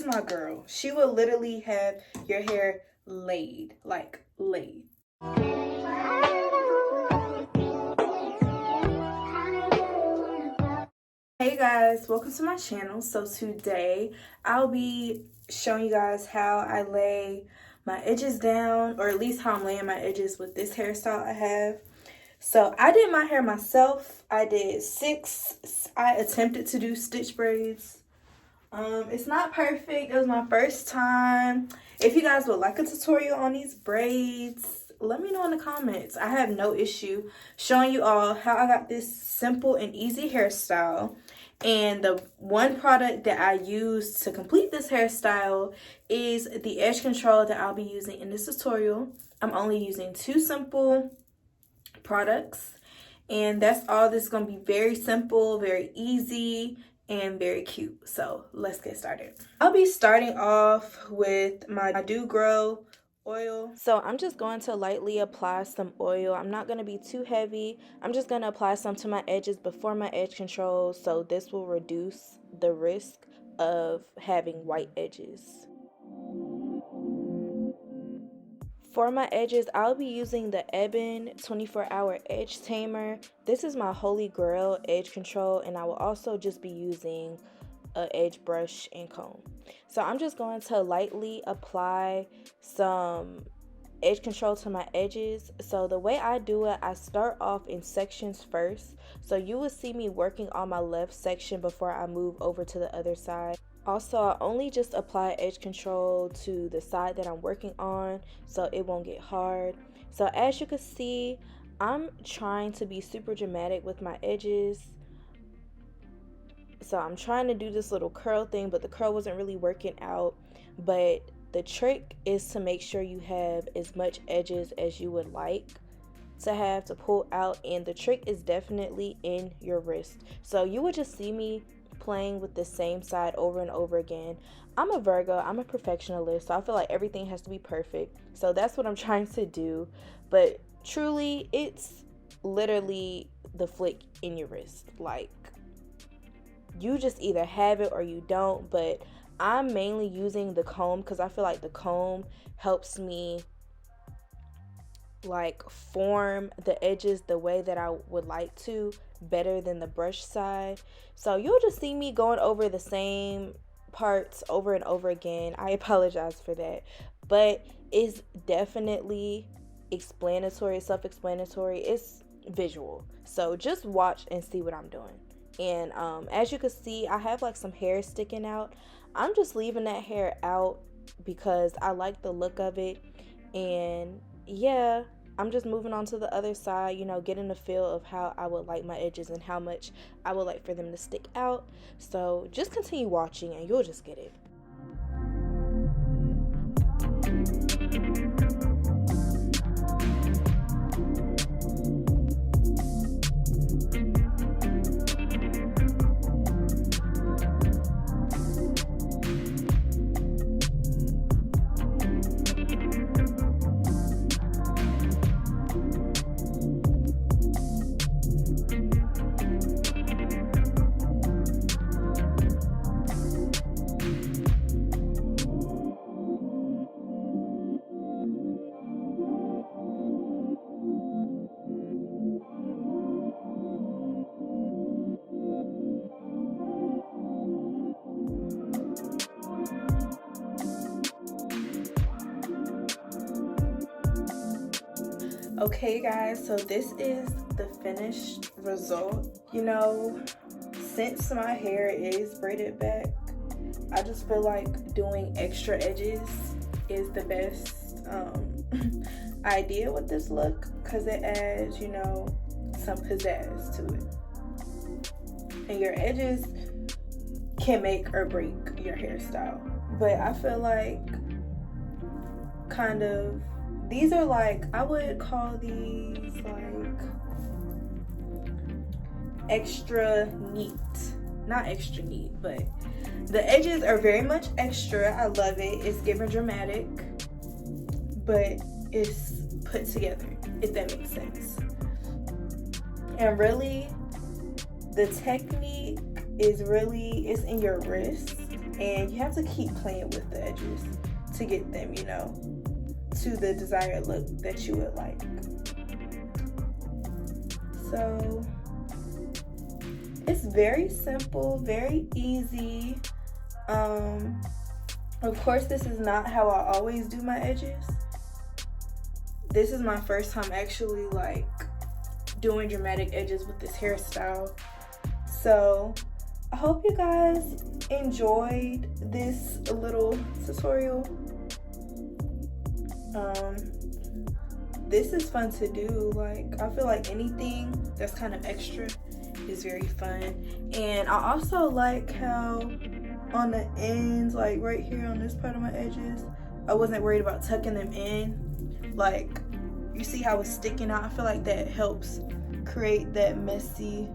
she's my girl. She will literally have your hair laid, like laid. Hey guys, welcome to my channel. So today I'll be showing you guys how I lay my edges down, or at least how I'm laying my edges with this hairstyle I have. So I did my hair myself. I attempted to do stitch braids. It's not perfect. It was my first time. If you guys would like a tutorial on these braids, let me know in the comments. I have no issue showing you all how I got this simple and easy hairstyle. And the one product that I use to complete this hairstyle is the edge control that I'll be using in this tutorial. I'm only using 2 simple products, and that's all. This is going to be very simple, very easy, and very cute. So let's get started. I'll be starting off with my Gro Oil. So I'm just going to lightly apply some oil. I'm not going to be too heavy. I'm just going to apply some to my edges before my edge control, so this will reduce the risk of having white edges. For my edges, I'll be using the Ebin 24-hour edge tamer. This is my holy grail edge control, and I will also just be using an edge brush and comb. So I'm just going to lightly apply some edge control to my edges. So the way I do it, I start off in sections first. So you will see me working on my left section before I move over to the other side. Also, I only just apply edge control to the side that I'm working on so it won't get hard. So as you can see, I'm trying to be super dramatic with my edges. So I'm trying to do this little curl thing, but the curl wasn't really working out. But the trick is to make sure you have as much edges as you would like to have to pull out, and the trick is definitely in your wrist. So you would just see me playing with the same side over and over again. I'm a Virgo, I'm a perfectionist, so I feel like everything has to be perfect. So that's what I'm trying to do. But truly, it's literally the flick in your wrist. Like, you just either have it or you don't. But I'm mainly using the comb because I feel like the comb helps me like form the edges the way that I would like to, better than the brush side. So you'll just see me going over the same parts over and over again. I apologize for that, but it's definitely explanatory, self-explanatory. It's visual, so just watch and see what I'm doing. And as you can see, I have like some hair sticking out. I'm just leaving that hair out because I like the look of it. And yeah, I'm just moving on to the other side, you know, getting the feel of how I would like my edges and how much I would like for them to stick out. So just continue watching and you'll just get it. Okay guys, so this is the finished result. You know, since my hair is braided back, I just feel like doing extra edges is the best idea with this look, because it adds, you know, some pizzazz to it. And your edges can make or break your hairstyle. But I feel like kind of, these are like, I would call these like extra neat. Not extra neat, but the edges are very much extra. I love it. It's giving dramatic, but it's put together, if that makes sense. And really, the technique is really, it's in your wrist. and you have to keep playing with the edges to get them, you know, to the desired look that you would like. So it's very simple, very easy. Of course, this is not how I always do my edges. This is my first time actually like doing dramatic edges with this hairstyle. So I hope you guys enjoyed this little tutorial. This is fun to do. Like, I feel like anything that's kind of extra is very fun. And I also like how on the ends, like right here on this part of my edges, I wasn't worried about tucking them in. Like, you see how it's sticking out? I feel like that helps create that messy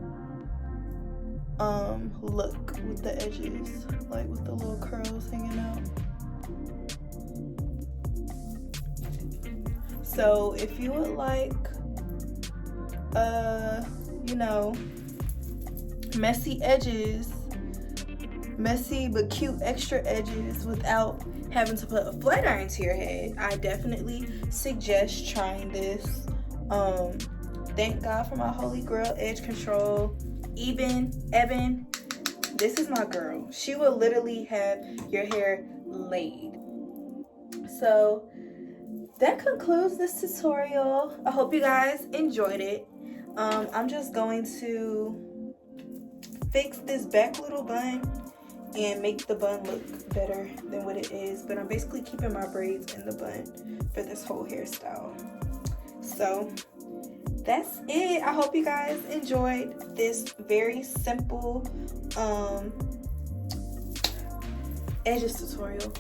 look with the edges, like with the little curls hanging out. So if you would like you know, messy edges, messy but cute extra edges without having to put a flat iron to your head, I definitely suggest trying this. Thank God for my holy grail edge control, Ebin. This is my girl. She will literally have your hair laid. So that concludes this tutorial. I hope you guys enjoyed it. I'm just going to fix this back little bun and make the bun look better than what it is, but I'm basically keeping my braids in the bun for this whole hairstyle. So that's it. I hope you guys enjoyed this very simple edges tutorial.